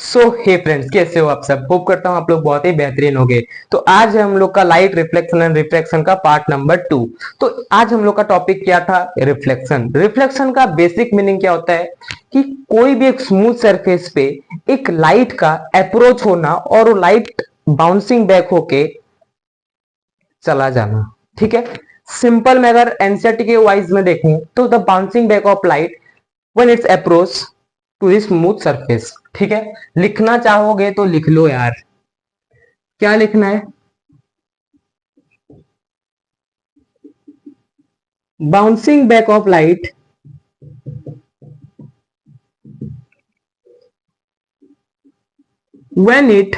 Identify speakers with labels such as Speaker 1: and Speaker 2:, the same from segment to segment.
Speaker 1: सो हे friends, कैसे हो आप सब। होप करता हूँ आप लोग बहुत ही बेहतरीन होंगे। तो आज है हम लोग का लाइट रिफ्लेक्शन एंड रिफ्रैक्शन का पार्ट नंबर 2। तो आज हम लोग का टॉपिक क्या था? रिफ्लेक्शन। रिफ्लेक्शन का बेसिक मीनिंग क्या होता है कि कोई भी एक स्मूथ सरफेस पे एक लाइट का अप्रोच होना और वो लाइट बाउंसिंग बैक होके चला जाना। ठीक है, सिंपल में अगर एनसीईआरटी के वाइज में देखूं तो the bouncing back of light when it's approach to the smooth surface. ठीक है, लिखना चाहोगे तो लिख लो यार। क्या लिखना है? Bouncing back of light when it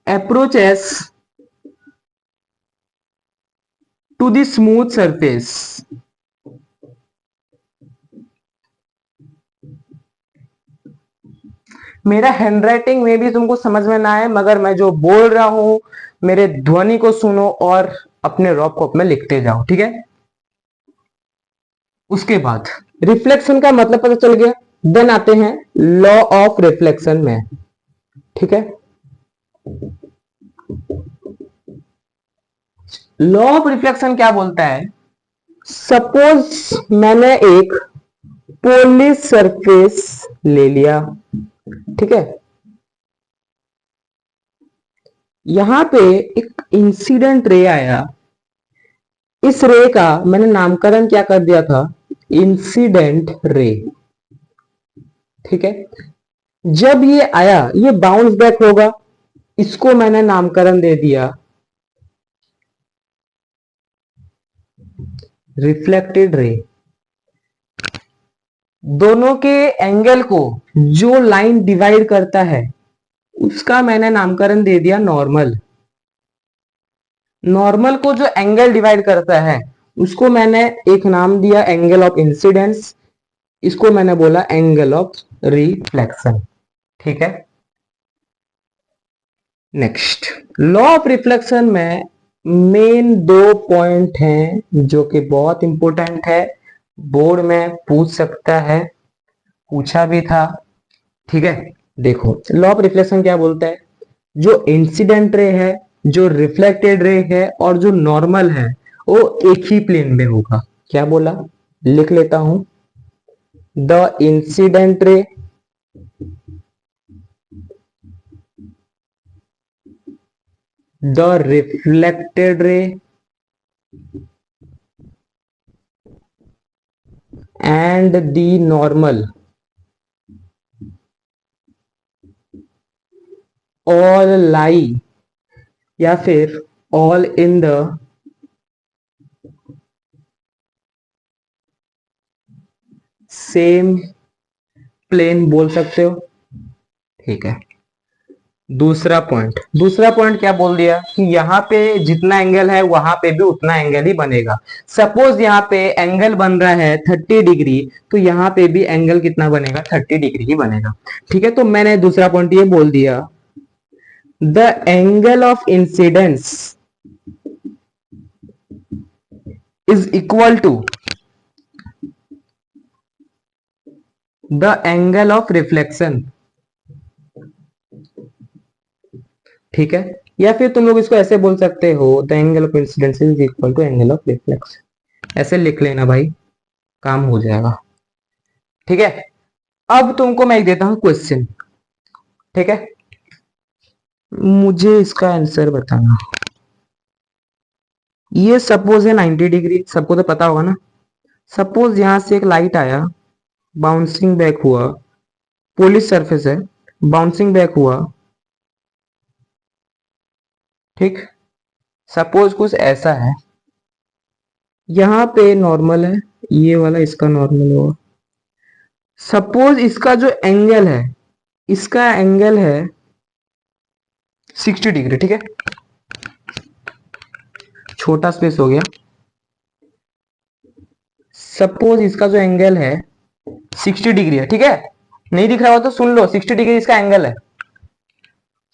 Speaker 1: approaches to the smooth surface. मेरा हैंडराइटिंग में भी तुमको समझ में ना आए, मगर मैं जो बोल रहा हूं मेरे ध्वनि को सुनो और अपने रॉप कॉप में लिखते जाओ। ठीक है, उसके बाद रिफ्लेक्शन का मतलब पता चल गया। देन आते हैं लॉ ऑफ रिफ्लेक्शन में। ठीक है, लॉ ऑफ रिफ्लेक्शन क्या बोलता है? सपोज मैंने एक पॉलिश सरफेस ले लिया। ठीक है, यहां पे एक इंसिडेंट रे आया। इस रे का मैंने नामकरण क्या कर दिया था? Incident ray. ठीक है, जब ये आया ये बाउंस बैक होगा, इसको मैंने नामकरण दे दिया रिफ्लेक्टेड रे। दोनों के एंगल को जो लाइन डिवाइड करता है उसका मैंने नामकरण दे दिया नॉर्मल। नॉर्मल को जो एंगल डिवाइड करता है उसको मैंने एक नाम दिया एंगल ऑफ इंसिडेंस। इसको मैंने बोला एंगल ऑफ रिफ्लेक्शन। ठीक है, नेक्स्ट लॉ ऑफ रिफ्लेक्शन में मेन दो पॉइंट हैं जो कि बहुत इंपॉर्टेंट है। बोर्ड में पूछ सकता है, पूछा भी था। ठीक है, देखो लॉ ऑफ रिफ्लेक्शन क्या बोलता है? जो इंसिडेंट रे है, जो रिफ्लेक्टेड रे है और जो नॉर्मल है वो एक ही प्लेन में होगा। क्या बोला? लिख लेता हूं। The incident ray the reflected ray and the normal all lie या फिर all in the same plane बोल सकते हो। ठीक है, दूसरा पॉइंट क्या बोल दिया कि यहाँ पे जितना एंगल है वहां पे भी उतना एंगल ही बनेगा। सपोज यहाँ पे एंगल बन रहा है 30 डिग्री, तो यहाँ पे भी एंगल कितना बनेगा? 30 डिग्री ही बनेगा। ठीक है, तो मैंने दूसरा पॉइंट ये बोल दिया the angle of incidence is equal to the angle of reflection. ठीक है, या फिर तुम लोग इसको ऐसे बोल सकते हो the angle of incidence is equal to angle of reflection. ऐसे लिख लेना भाई, काम हो जाएगा। ठीक है, अब तुमको मैं एक देता हूं क्वेश्चन। ठीक है, मुझे इसका आंसर बताना। ये सपोज है 90 डिग्री, सबको तो पता होगा ना। सपोज यहां से एक लाइट आया, बाउंसिंग बैक हुआ, पॉलिश सरफेस है, बाउंसिंग बैक हुआ। ठीक, सपोज कुछ ऐसा है, यहां पे नॉर्मल है, ये वाला इसका नॉर्मल होगा। सपोज इसका जो एंगल है, इसका एंगल है 60 डिग्री। ठीक है, छोटा स्पेस हो गया। सपोज इसका जो एंगल है 60 डिग्री है। ठीक है, नहीं दिख रहा हो तो सुन लो, 60 डिग्री इसका एंगल है।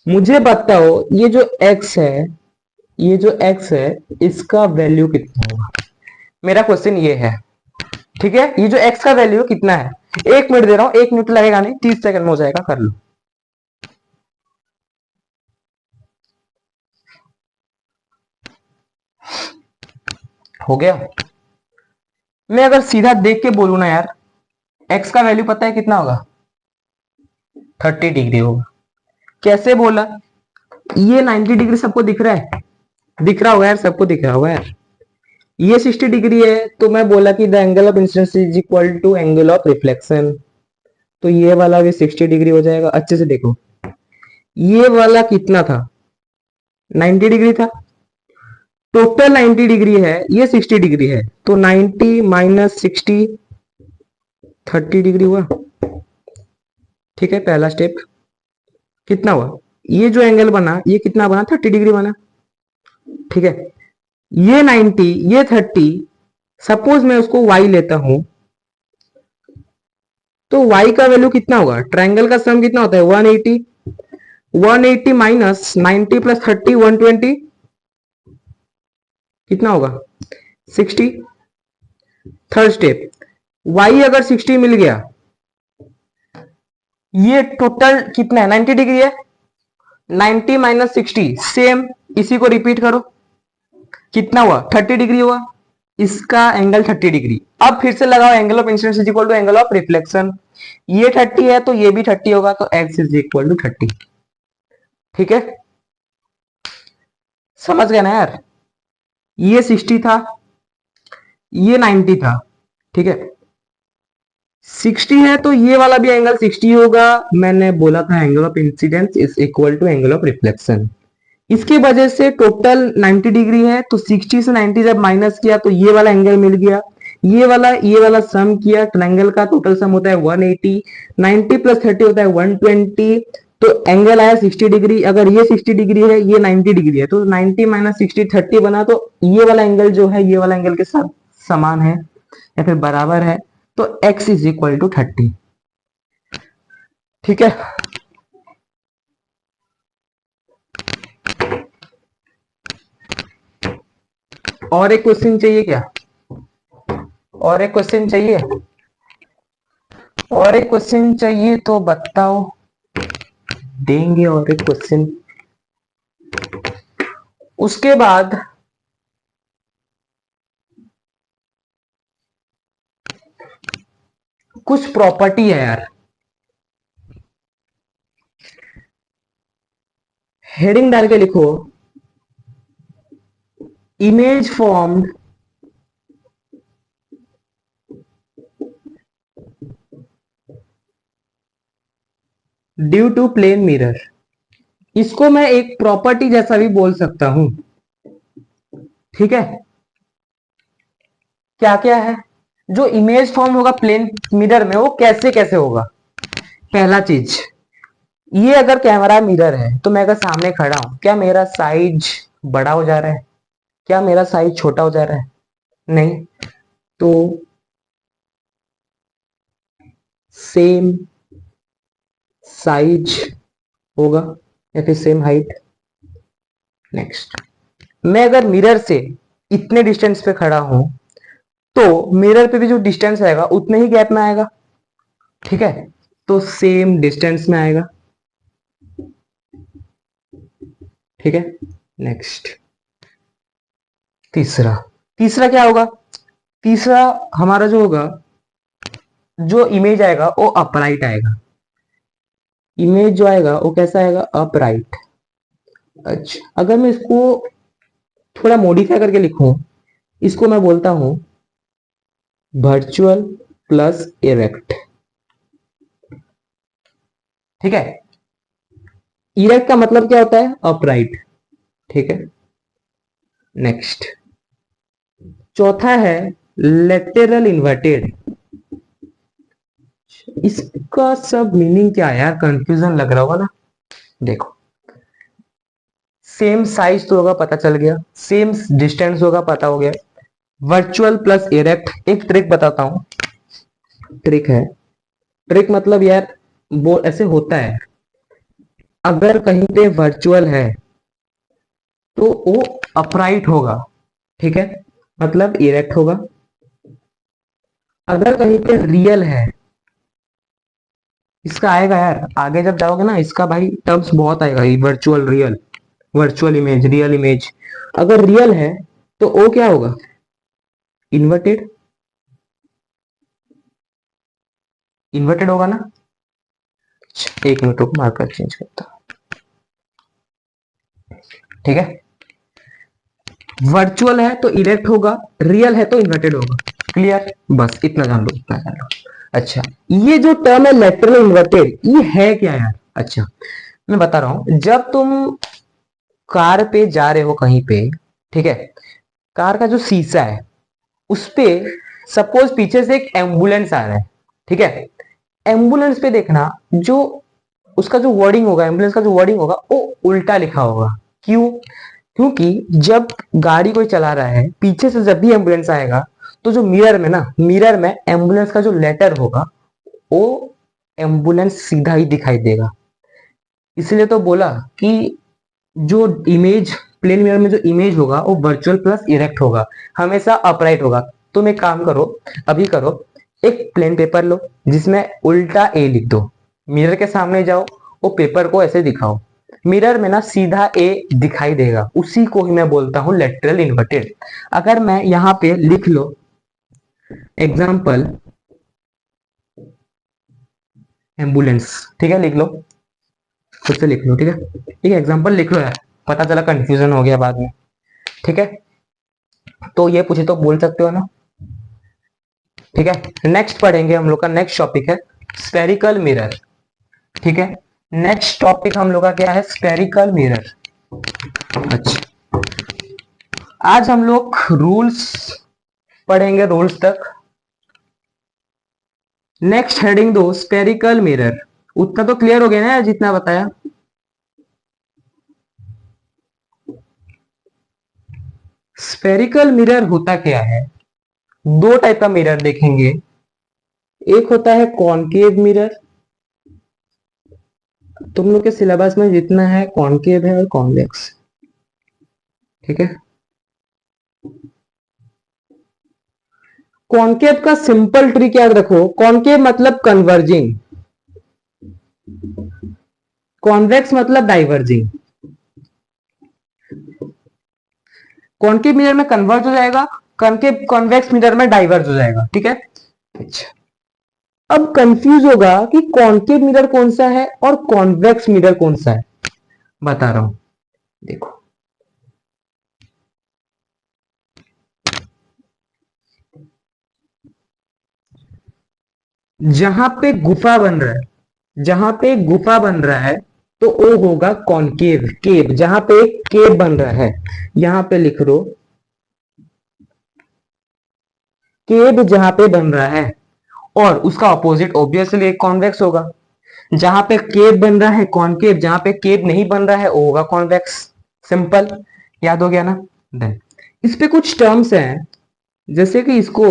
Speaker 1: मुझे बताओ ये जो x है, ये जो x है इसका वैल्यू कितना होगा? मेरा क्वेश्चन ये है। ठीक है, ये जो x का वैल्यू कितना है? 1 मिनट दे रहा हूं, 1 मिनट लगेगा नहीं, 30 सेकंड में हो जाएगा, कर लो। हो गया। मैं अगर सीधा देख के बोलूं ना यार, एक्स का वैल्यू पता है कितना होगा? 30 डिग्री होगा। कैसे बोला? ये 90 डिग्री सबको दिख रहा है, दिख रहा होगा यार, सबको दिख रहा होगा यार। ये 60 डिग्री है, तो मैं बोला कि the angle of incidence is equal to angle of reflection, तो ये वाला भी 60 डिग्री हो जाएगा। अच्छे से देखो, ये वाला कितना था? 90 डिग्री था। टोटल 90 डिग्री है, ये 60 डिग्री है, तो 90 माइनस 60 30 डिग्री हुआ। ठीक है, पहला स्टेप कितना हुआ? ये जो एंगल बना ये कितना बना? 30 डिग्री बना। ठीक है, ये 90 ये 30, सपोज मैं उसको y लेता हूं, तो y का वैल्यू कितना होगा? ट्रायंगल का सम कितना होता है? 180। 180 माइनस 90 प्लस 30 120 कितना होगा? 60। थर्ड स्टेप, y अगर 60 मिल गया, ये टोटल कितना है? 90 डिग्री है। 90 माइनस 60 सेम, इसी को रिपीट करो, कितना हुआ? 30 डिग्री हुआ। इसका एंगल 30 डिग्री। अब फिर से लगाओ, angle of incidence is equal to angle of reflection. ये 30 है तो ये भी 30 होगा, तो x इज इक्वल टू 30। ठीक है, समझ गया ना यार? ये 60 था, ये 90 था। ठीक है, 60 है तो ये वाला भी एंगल 60 होगा। मैंने बोला था angle of incidence is equal to angle of reflection. इसके वजह से टोटल 90 डिग्री है, तो 60 से 90 जब माइनस किया तो ये वाला एंगल मिल गया। ये वाला सम किया, ट्रायंगल का टोटल सम होता है 180। 90 प्लस 30 होता है 120, तो एंगल आया 60 डिग्री। अगर ये 60 डिग्री है, ये 90 डिग्री है, तो 90 माइनस 60 30 बना, तो ये वाला एंगल जो है ये वाला एंगल के साथ समान है या फिर बराबर है, तो x इज इक्वल टू 30। ठीक है, और एक क्वेश्चन चाहिए क्या? और एक क्वेश्चन चाहिए? और एक क्वेश्चन चाहिए तो बताओ, देंगे और एक क्वेश्चन। उसके बाद कुछ प्रॉपर्टी है यार, हेडिंग डाल के लिखो, image formed due to plane mirror. इसको मैं एक प्रॉपर्टी जैसा भी बोल सकता हूं। ठीक है, क्या क्या है? जो इमेज फॉर्म होगा प्लेन मिरर में, वो कैसे कैसे होगा? पहला चीज, ये अगर कैमरा मिरर है तो मैं अगर सामने खड़ा हूं, क्या मेरा साइज बड़ा हो जा रहा है? क्या मेरा साइज छोटा हो जा रहा है? नहीं। तो सेम साइज होगा या फिर सेम हाइट। नेक्स्ट, मैं अगर मिरर से इतने डिस्टेंस पे खड़ा हूं, तो मिरर पे भी जो डिस्टेंस आएगा उतने ही गैप में आएगा। ठीक है, तो सेम डिस्टेंस में आएगा। ठीक है, नेक्स्ट, तीसरा। तीसरा क्या होगा? तीसरा हमारा जो होगा, जो इमेज आएगा वो अपराइट आएगा। इमेज जो आएगा वो कैसा आएगा? अपराइट। अच्छा, अगर मैं इसको थोड़ा मॉडिफाई करके लिखूं, इसको मैं बोलता हूं वर्चुअल प्लस इरेक्ट। ठीक है, इरेक्ट का मतलब क्या होता है? अपराइट। ठीक है, नेक्स्ट, चौथा है लेटरल इन्वर्टेड। इसका सब मीनिंग क्या है यार? कंफ्यूजन लग रहा होगा ना। देखो, सेम साइज तो होगा, पता चल गया, सेम डिस्टेंस होगा, पता हो गया। वर्चुअल प्लस इरेक्ट, एक ट्रिक बताता हूं। ट्रिक है, ट्रिक मतलब यार वो ऐसे होता है, अगर कहीं पे वर्चुअल है तो वो अपराइट होगा। ठीक है, मतलब इरेक्ट होगा। अगर कहीं पे रियल है इसका आएगा यार, आगे जब जाओगे ना इसका भाई टर्म्स बहुत आएगा, virtual real, virtual image, real image. अगर रियल है तो ओ क्या होगा, इन्वर्टेड, इन्वर्टेड होगा ना। एक मिनट रुको, मार्कर चेंज करता हूं। ठीक है, वर्चुअल है तो इरेक्ट होगा, रियल है तो इन्वर्टेड होगा। क्लियर, बस इतना जान लो, इतना जान लो। अच्छा, ये जो टर्म है लेटरल इन्वर्टेड, ये है क्या यार। अच्छा, मैं बता रहा हूं, जब तुम कार पे जा रहे हो कहीं पे, ठीक है, कार का जो शीशा है उस पे सपोज पीछे से एक एम्बुलेंस आ रहा है, ठीक है, एम्बुलेंस पे देखना, जो उसका जो वर्डिंग होगा, एम्बुलेंस का जो वर्डिंग होगा वो उल्टा लिखा होगा। क्यों, क्योंकि जब गाड़ी कोई चला रहा है, पीछे से जब भी एम्बुलेंस आएगा तो जो मिरर में ना, मिरर में एम्बुलेंस का जो लेटर होगा वो एम्बुलेंस सीधा ही दिखाई देगा। इसलिए तो बोला कि जो इमेज, प्लेन मिरर में जो इमेज होगा वो वर्चुअल प्लस इरेक्ट होगा, हमेशा अपराइट होगा। तुम एक काम करो, अभी करो, एक प्लेन पेपर लो जिसमें उल्टा ए लिख दो, मिरर के सामने जाओ, वो पेपर को ऐसे दिखाओ, मिरर में ना सीधा ए दिखाई देगा, उसी को ही मैं बोलता हूं लेटरल इन्वर्टेड। अगर मैं यहां पे लिख लो एग्जाम्पल एम्बुलेंस, ठीक है, लिख लो, खुद से लिख लो, ठीक है, ठीक है, एग्जाम्पल लिख लो यार, पता चला कंफ्यूजन हो गया बाद में। ठीक है, तो ये पूछे तो बोल सकते हो ना। ठीक है, नेक्स्ट पढ़ेंगे, हम लोग का नेक्स्ट टॉपिक है स्फेरिकल मिरर। ठीक है, नेक्स्ट टॉपिक हम लोग का क्या है, स्फेरिकल मिरर। अच्छा, आज हम लोग रूल्स पढ़ेंगे, रूल्स तक। नेक्स्ट हेडिंग दो स्फेरिकल मिरर। उतना तो क्लियर हो गया ना जितना बताया। स्फेरिकल मिरर होता क्या है, दो टाइप का मिरर देखेंगे, एक होता है कॉनकेव मिरर, तुम लोग के सिलेबस में जितना है कॉनकेव है और कॉन्वेक्स। ठीक है, कॉनकेव का सिंपल ट्रिक याद रखो, कॉनकेव मतलब कन्वर्जिंग, कॉन्वेक्स मतलब डाइवर्जिंग। कॉनकेव मिरर में कन्वर्ज हो जाएगा, कॉनकेव कॉन्वेक्स मिरर में डाइवर्ज हो जाएगा। ठीक है, अच्छा, अब कंफ्यूज होगा कि कॉनकेव मिरर कौन सा है और कॉन्वेक्स मिरर कौन सा है। बता रहा हूं, देखो, जहां पे गुफा बन रहा है, जहां पे गुफा बन रहा है तो वो होगा कॉनकेव, केव, जहां पे एक केव बन रहा है, यहां पे लिख लो केव जहां पे बन रहा है, और उसका ऑपोजिट ऑब्वियसली कॉन्वेक्स होगा। जहां पे केव बन रहा है कॉनकेव, जहां पे केव नहीं बन रहा है वो होगा कॉन्वेक्स। सिंपल, याद हो गया ना। देन इस पे कुछ टर्म्स हैं, जैसे कि इसको,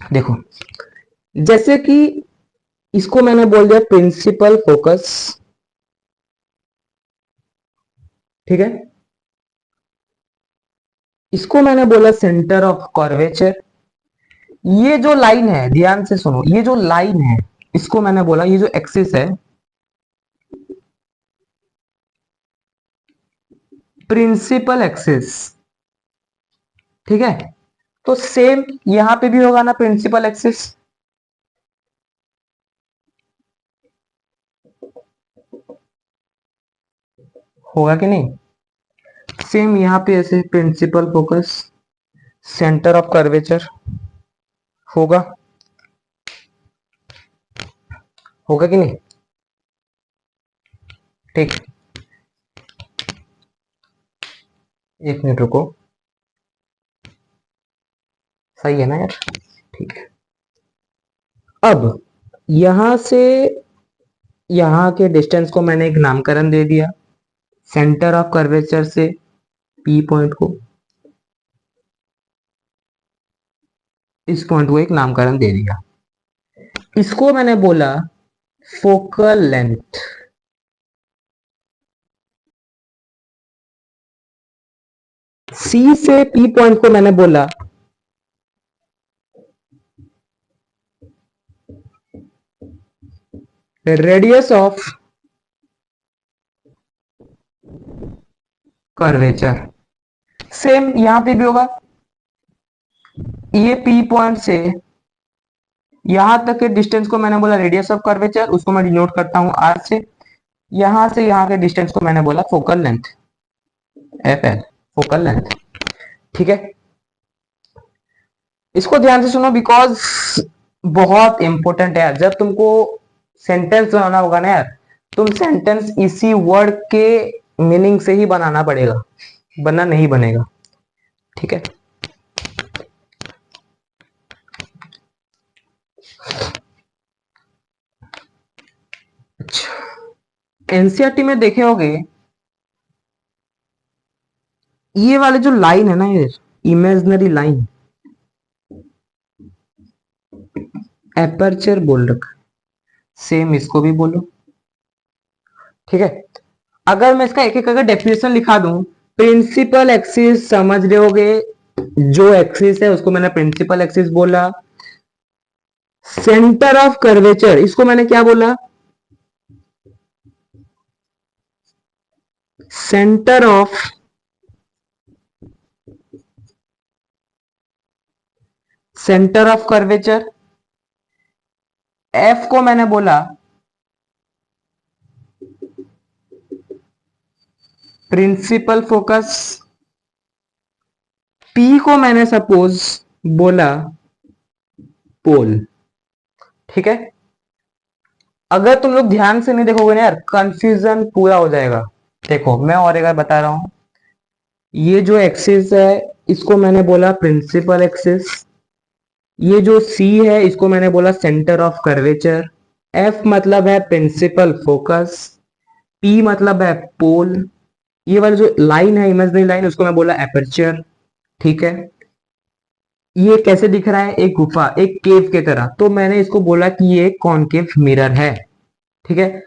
Speaker 1: देखो, जैसे कि इसको मैंने बोल दिया प्रिंसिपल फोकस, ठीक है, इसको मैंने बोला सेंटर ऑफ कर्वेचर। ये जो लाइन है, ध्यान से सुनो, ये जो लाइन है इसको मैंने बोला, ये जो एक्सिस है प्रिंसिपल एक्सिस। ठीक है, तो सेम यहां पे भी होगा ना प्रिंसिपल एक्सिस, होगा कि नहीं। सेम यहां पे ऐसे principal focus, centre of curvature होगा, होगा कि नहीं। ठीक, एक मिनट रुको, सही है ना यार। ठीक है, अब यहां से यहां के डिस्टेंस को मैंने एक नामकरण दे दिया, सेंटर ऑफ कर्वेचर से पी पॉइंट को, इस पॉइंट को एक नामकरण दे दिया, इसको मैंने बोला फोकल लेंथ। सी से पी पॉइंट को मैंने बोला रेडियस ऑफ कर्वेचर। सेम यहां पे भी होगा, ये पी पॉइंट से यहां तक के डिस्टेंस को मैंने बोला रेडियस ऑफ कर्वेचर, उसको मैं डिनोट करता हूं आर से यहां के डिस्टेंस को मैंने बोला focal length, F L, focal length. ठीक है, इसको ध्यान से सुनो बिकॉज बहुत इंपॉर्टेंट है यार। जब तुमको सेंटेंस बनाना होगा ना यार, तुम सेंटेंस इसी वर्ड के मीनिंग से ही बनाना पड़ेगा, वरना नहीं बनेगा। ठीक है, अच्छा एनसीईआरटी में देखे होगे ये वाले जो लाइन है ना, ये इमेजिनरी लाइन एपर्चर बोल रखा, सेम इसको भी बोलो। ठीक है, अगर मैं इसका एक एक अगर डेफिनेशन लिखा दूं, प्रिंसिपल एक्सिस समझ रहे होगे, जो एक्सिस है उसको मैंने प्रिंसिपल एक्सिस बोला। सेंटर ऑफ कर्वेचर इसको मैंने क्या बोला, सेंटर ऑफ कर्वेचर। एफ को मैंने बोला प्रिंसिपल फोकस, पी को मैंने सपोज बोला पोल। ठीक है, अगर तुम लोग ध्यान से नहीं देखोगे ना यार, कंफ्यूजन पूरा हो जाएगा। देखो मैं और एक बार बता रहा हूं, ये जो एक्सिस है इसको मैंने बोला प्रिंसिपल एक्सिस, ये जो सी है इसको मैंने बोला सेंटर ऑफ कर्वेचर, एफ मतलब है प्रिंसिपल फोकस, पी मतलब है पोल, ये वाली जो लाइन है इमेजिनरी लाइन उसको मैं बोला एपर्चर। ठीक है, ये कैसे दिख रहा है, एक गुफा, एक केव के तरह, तो मैंने इसको बोला कि ये कॉनकेव मिरर है। ठीक है,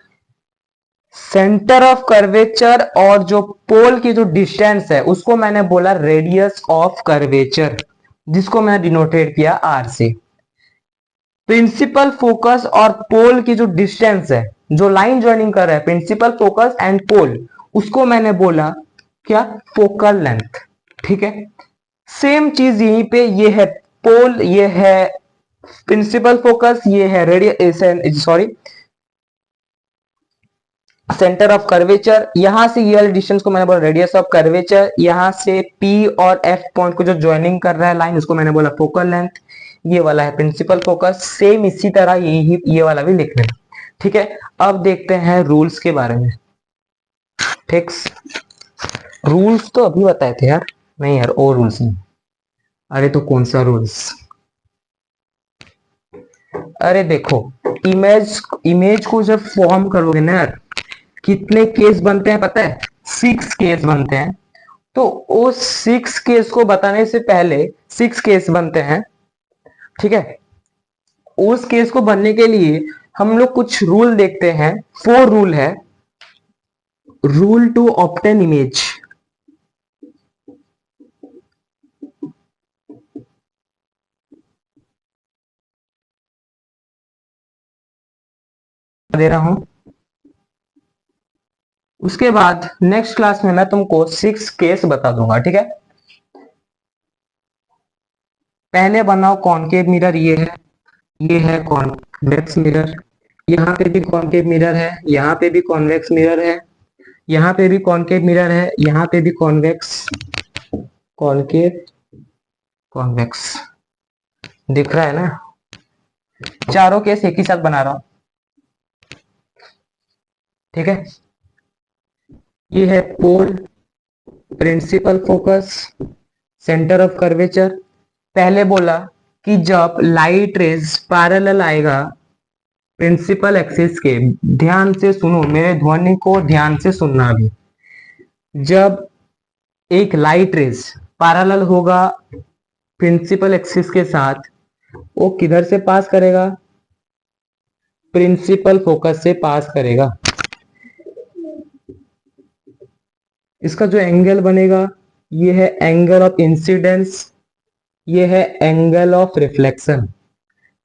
Speaker 1: सेंटर ऑफ कर्वेचर और जो पोल की जो डिस्टेंस है उसको मैंने बोला रेडियस ऑफ कर्वेचर, जिसको मैंने डिनोटेड किया आर से। प्रिंसिपल फोकस और पोल की जो डिस्टेंस है, जो लाइन ज्वाइनिंग कर रहा है प्रिंसिपल फोकस एंड पोल, उसको मैंने बोला क्या, फोकल लेंथ। ठीक है, सेम चीज यहीं पे, ये है पोल, ये है प्रिंसिपल फोकस, ये है radius, sorry centre of curvature. यहां से ये वाले डिस्टेंस को मैंने बोला रेडियस ऑफ कर्वेचर, यहां से पी और एफ पॉइंट को जो ज्वाइनिंग कर रहा है लाइन, उसको मैंने बोला फोकल लेंथ। ये वाला है प्रिंसिपल फोकस, सेम इसी तरह ये वाला भी लिख लेना। ठीक है, अब देखते हैं रूल्स के बारे में। फिक्स रूल्स तो अभी बताए थे यार, नहीं यार और रूल्स नहीं। अरे तो कौन सा रूल्स, अरे देखो इमेज को जब फॉर्म करोगे ना यार, कितने केस बनते हैं पता है, 6 केस बनते हैं। तो उस 6 केस को बताने से पहले 6 केस बनते हैं। ठीक है, उस केस को बनने के लिए हम लोग कुछ रूल देखते हैं, 4 रूल है। रूल टू ऑब्टेन इमेज, दे रहा हूं, उसके बाद नेक्स्ट क्लास में मैं तुमको 6 केस बता दूंगा। ठीक है, पहले बनाओ कॉनकेव मिरर, ये है कॉन्वेक्स मिरर, यहाँ पे भी कॉनकेव मिरर है, यहाँ पे भी कॉन्वेक्स मिरर है, यहाँ पे भी कॉनकेव मिरर है, यहाँ पे भी कॉन्वेक्स, कॉनकेव, कॉन्वेक्स, दिख रहा है ना, चारों केस एक ही साथ बना रहा हूं। ठीक है, ये है pole, principal focus, centre of curvature. पहले बोला कि जब लाइट रेज पैरेलल आएगा प्रिंसिपल एक्सिस के, ध्यान से सुनो मेरे ध्वनि को, ध्यान से सुनना भी, जब एक लाइट रेज पैरेलल होगा प्रिंसिपल एक्सिस के साथ, वो किधर से पास करेगा, प्रिंसिपल फोकस से पास करेगा। इसका जो एंगल बनेगा, ये है एंगल ऑफ इंसिडेंस, ये है एंगल ऑफ रिफ्लेक्शन।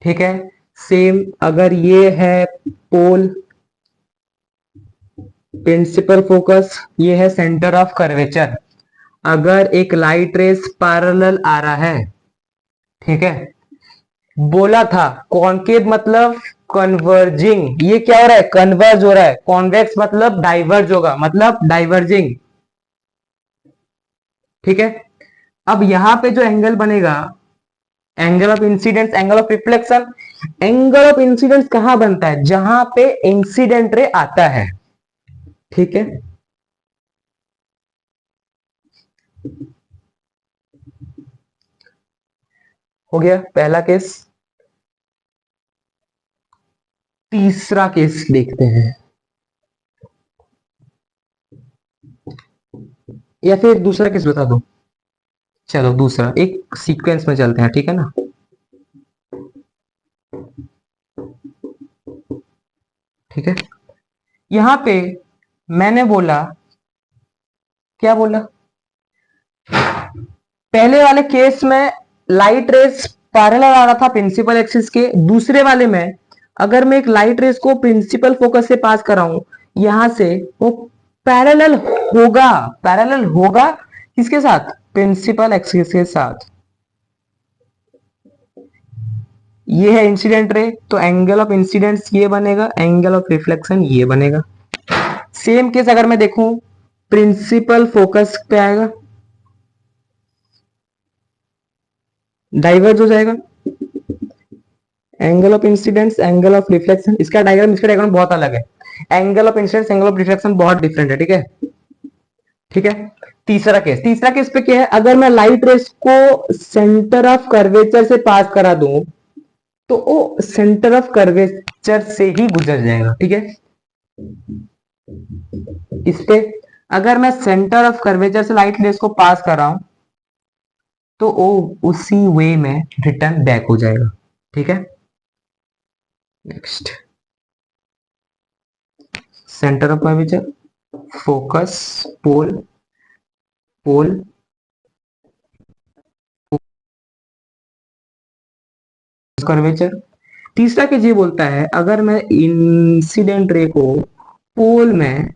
Speaker 1: ठीक है, सेम अगर ये है पोल, प्रिंसिपल फोकस, ये है सेंटर ऑफ कर्वेचर। अगर एक लाइट रेस पैरेलल आ रहा है, ठीक है, बोला था कॉन्केव मतलब कन्वर्जिंग, ये क्या हो रहा है, कन्वर्ज हो रहा है। कॉन्वेक्स मतलब डाइवर्ज होगा, मतलब डाइवर्जिंग, ठीक है। अब यहां पे जो एंगल बनेगा, angle of incidence, angle of reflection, angle of incidence कहां बनता है, जहां पे इंसिडेंट रे आता है, ठीक है। हो गया पहला केस। तीसरा केस देखते हैं, या फिर दूसरा केस बता दो। चलो दूसरा, एक सीक्वेंस में चलते हैं, ठीक है ना। ठीक है, यहां पे मैंने बोला, क्या बोला, पहले वाले केस में लाइट रेस पैरेलल आ रहा था प्रिंसिपल एक्सिस के। दूसरे वाले में अगर मैं एक लाइट रेस को प्रिंसिपल फोकस से पास कराऊं, यहां से वो पैरेलल होगा, पैरेलल होगा किसके साथ, प्रिंसिपल एक्सिस के साथ। ये है इंसिडेंट रे, तो एंगल ऑफ इंसिडेंस ये बनेगा, एंगल ऑफ रिफ्लेक्शन ये बनेगा। सेम केस अगर मैं देखूं प्रिंसिपल फोकस पे आएगा, डाइवर्ज हो जाएगा, angle of incidence, angle of reflection, इसका डायग्राम इसका डायग्राम बहुत अलग है। Angle of incidence, angle of reflection बहुत डिफरेंट है, ठीक है, ठीक है। तीसरा केस, तीसरा केस पे क्या है, अगर मैं लाइट रेस को सेंटर ऑफ कर्वेचर से पास करा दूं, तो वो सेंटर ऑफ कर्वेचर से ही गुजर जाएगा, ठीक है। इस पे अगर मैं सेंटर ऑफ कर्वेचर से लाइट रेस को पास कर रहा हूं, तो वो उसी वे में रिटर्न बैक हो जाएगा, ठीक है। Next, centre of curvature, focus, pole, pole, curvature. तीसरा केस ये बोलता है अगर मैं इंसिडेंट रे को पोल में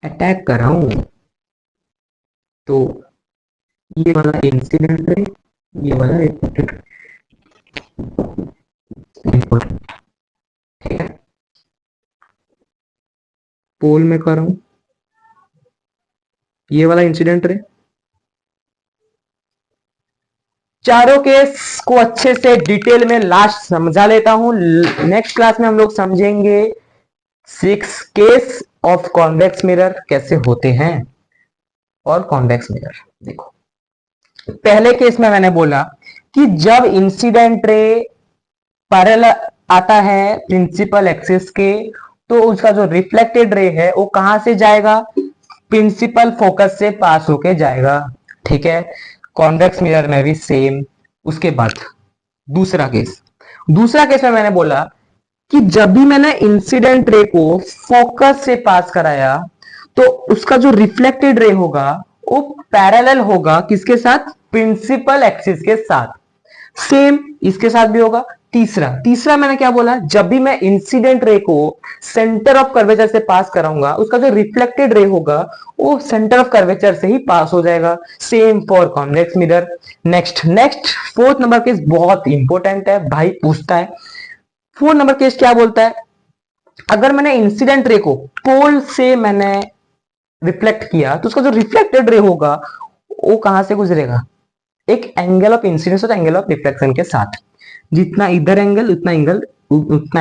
Speaker 1: अटैक कर रहा हूं, तो ये वाला इंसिडेंट रे, ये वाला रिफ्लेक्टेड, ठीक है। पोल में कर रहा हूं, ये वाला इंसिडेंट रे। चारों केस को अच्छे से डिटेल में लास्ट समझा लेता हूं। नेक्स्ट क्लास में हम लोग समझेंगे 6 केस ऑफ कॉन्वेक्स मिरर कैसे होते हैं, और कॉन्वेक्स मिरर देखो। पहले केस में मैंने बोला कि जब इंसिडेंट रे पैरेलल आता है प्रिंसिपल एक्सिस के, तो उसका जो रिफ्लेक्टेड रे है वो कहां से जाएगा, प्रिंसिपल फोकस से पास होके जाएगा, ठीक है। कॉन्वेक्स मिरर में भी सेम। उसके बाद दूसरा केस, दूसरा केस में मैंने बोला कि जब भी मैंने इंसिडेंट रे को फोकस से पास कराया, तो उसका जो रिफ्लेक्टेड रे होगा वो पैरेलल होगा किसके साथ, प्रिंसिपल एक्सिस के साथ। सेम इसके साथ भी होगा। तीसरा, तीसरा मैंने क्या बोला, जब भी मैं इंसिडेंट रे को सेंटर ऑफ कर्वेचर से पास कराऊंगा, उसका जो रिफ्लेक्टेड रे होगा वो सेंटर ऑफ कर्वेचर से ही पास हो जाएगा। Same for convex mirror. Next, next fourth number case बहुत इंपॉर्टेंट है, भाई पूछता है। फोर्थ नंबर केस क्या बोलता है, अगर मैंने इंसिडेंट रे को पोल से मैंने रिफ्लेक्ट किया, तो उसका जो रिफ्लेक्टेड रे होगा वो कहां से गुजरेगा, एक एंगल ऑफ इंसिडेंस और एंगल ऑफ रिफ्लेक्शन के साथ। जितना इधर एंगल उतना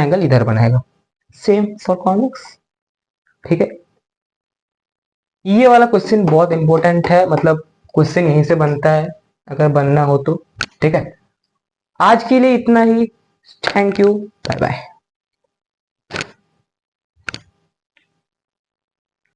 Speaker 1: एंगल इधर बनाएगा। सेम फॉर कॉन्वेक्स, ठीक है। ये वाला क्वेश्चन बहुत इंपॉर्टेंट है, मतलब क्वेश्चन यहीं से बनता है अगर बनना हो तो, ठीक है। आज के लिए इतना ही। Thank you, bye bye.